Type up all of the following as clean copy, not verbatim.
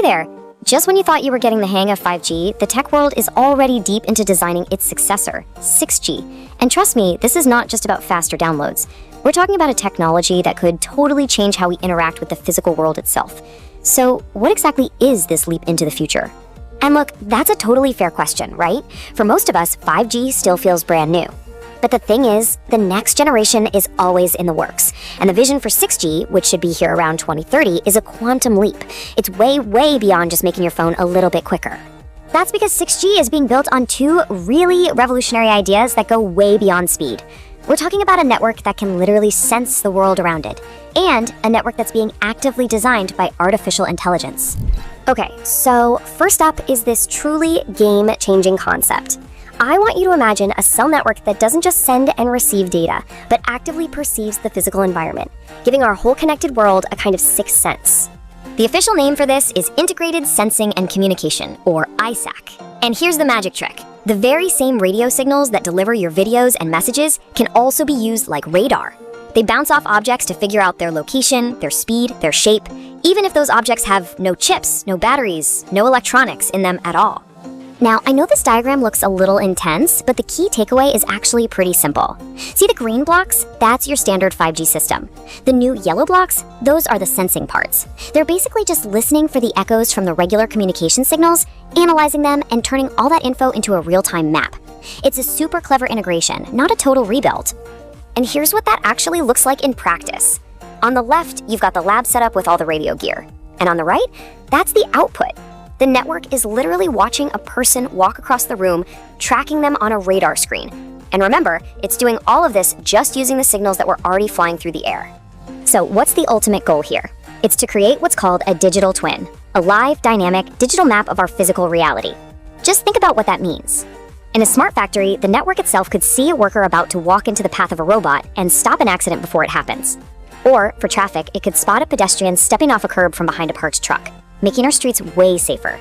there! Just when you thought you were getting the hang of 5G, the tech world is already deep into designing its successor, 6G. And trust me, this is not just about faster downloads. We're talking about a technology that could totally change how we interact with the physical world itself. So, what exactly is this leap into the future? And look, that's a totally fair question, right? For most of us, 5G still feels brand new. But the thing is, the next generation is always in the works. And the vision for 6G, which should be here around 2030, is a quantum leap. It's way, way beyond just making your phone a little bit quicker. That's because 6G is being built on two really revolutionary ideas that go way beyond speed. We're talking about a network that can literally sense the world around it, and a network that's being actively designed by artificial intelligence. Okay, so first up is this truly game-changing concept. I want you to imagine a cell network that doesn't just send and receive data, but actively perceives the physical environment, giving our whole connected world a kind of sixth sense. The official name for this is Integrated Sensing and Communication, or ISAC. And here's the magic trick. The very same radio signals that deliver your videos and messages can also be used like radar. They bounce off objects to figure out their location, their speed, their shape, even if those objects have no chips, no batteries, no electronics in them at all. Now, I know this diagram looks a little intense, but the key takeaway is actually pretty simple. See the green blocks? That's your standard 5G system. The new yellow blocks? Those are the sensing parts. They're basically just listening for the echoes from the regular communication signals, analyzing them, and turning all that info into a real-time map. It's a super clever integration, not a total rebuild. And here's what that actually looks like in practice. On the left, you've got the lab set up with all the radio gear. And on the right, that's the output. The network is literally watching a person walk across the room, tracking them on a radar screen. And remember, it's doing all of this just using the signals that were already flying through the air. So what's the ultimate goal here? It's to create what's called a digital twin, a live, dynamic, digital map of our physical reality. Just think about what that means. In a smart factory, the network itself could see a worker about to walk into the path of a robot and stop an accident before it happens. Or, for traffic, it could spot a pedestrian stepping off a curb from behind a parked truck, making our streets way safer.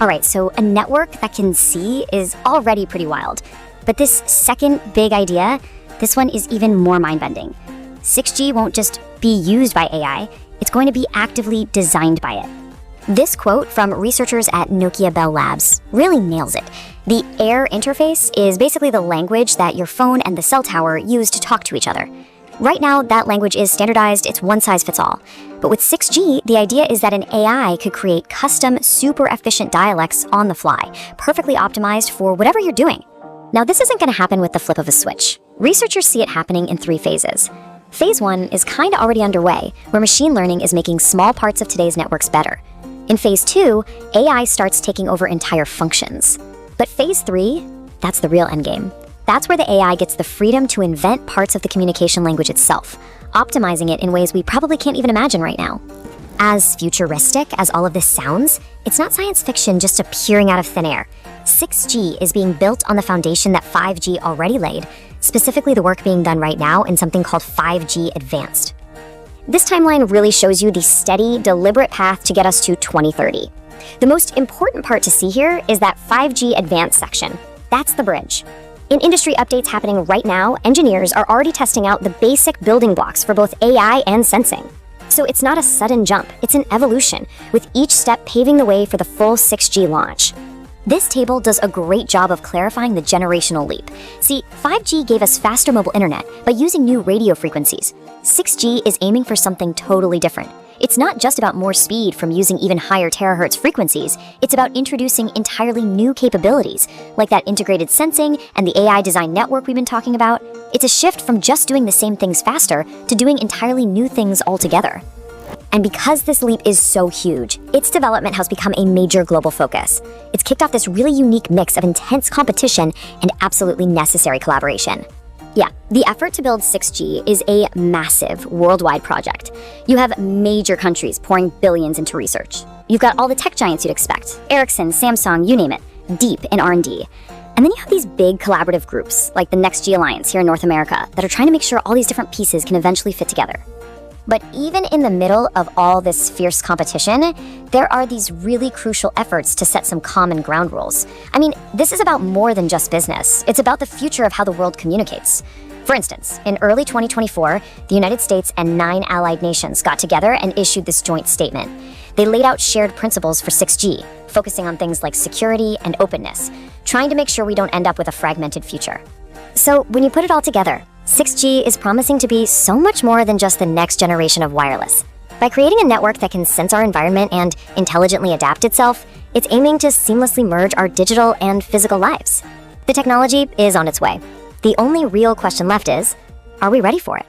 Alright, so a network that can see is already pretty wild. But this second big idea, this one is even more mind-bending. 6G won't just be used by AI, it's going to be actively designed by it. This quote from researchers at Nokia Bell Labs really nails it. The AIR interface is basically the language that your phone and the cell tower use to talk to each other. Right now, that language is standardized, it's one size fits all. But with 6G, the idea is that an AI could create custom, super efficient dialects on the fly, perfectly optimized for whatever you're doing. Now, this isn't going to happen with the flip of a switch. Researchers see it happening in 3 phases. Phase 1 is kind of already underway, where machine learning is making small parts of today's networks better. In Phase 2, AI starts taking over entire functions. But Phase 3, that's the real endgame. That's where the AI gets the freedom to invent parts of the communication language itself, optimizing it in ways we probably can't even imagine right now. As futuristic as all of this sounds, it's not science fiction just appearing out of thin air. 6G is being built on the foundation that 5G already laid, specifically the work being done right now in something called 5G Advanced. This timeline really shows you the steady, deliberate path to get us to 2030. The most important part to see here is that 5G Advanced section. That's the bridge. In industry updates happening right now, engineers are already testing out the basic building blocks for both AI and sensing. So it's not a sudden jump, it's an evolution, with each step paving the way for the full 6G launch. This table does a great job of clarifying the generational leap. See, 5G gave us faster mobile internet by using new radio frequencies. 6G is aiming for something totally different. It's not just about more speed from using even higher terahertz frequencies, it's about introducing entirely new capabilities, like that integrated sensing and the AI design network we've been talking about. It's a shift from just doing the same things faster to doing entirely new things altogether. And because this leap is so huge, its development has become a major global focus. It's kicked off this really unique mix of intense competition and absolutely necessary collaboration. Yeah, the effort to build 6G is a massive worldwide project. You have major countries pouring billions into research. You've got all the tech giants you'd expect, Ericsson, Samsung, you name it, deep in R&D. And then you have these big collaborative groups, like the NextG Alliance here in North America, that are trying to make sure all these different pieces can eventually fit together. But even in the middle of all this fierce competition, there are these really crucial efforts to set some common ground rules. I mean, this is about more than just business. It's about the future of how the world communicates. For instance, in early 2024, the United States and 9 allied nations got together and issued this joint statement. They laid out shared principles for 6G, focusing on things like security and openness, trying to make sure we don't end up with a fragmented future. So when you put it all together, 6G is promising to be so much more than just the next generation of wireless. By creating a network that can sense our environment and intelligently adapt itself, it's aiming to seamlessly merge our digital and physical lives. The technology is on its way. The only real question left is, are we ready for it?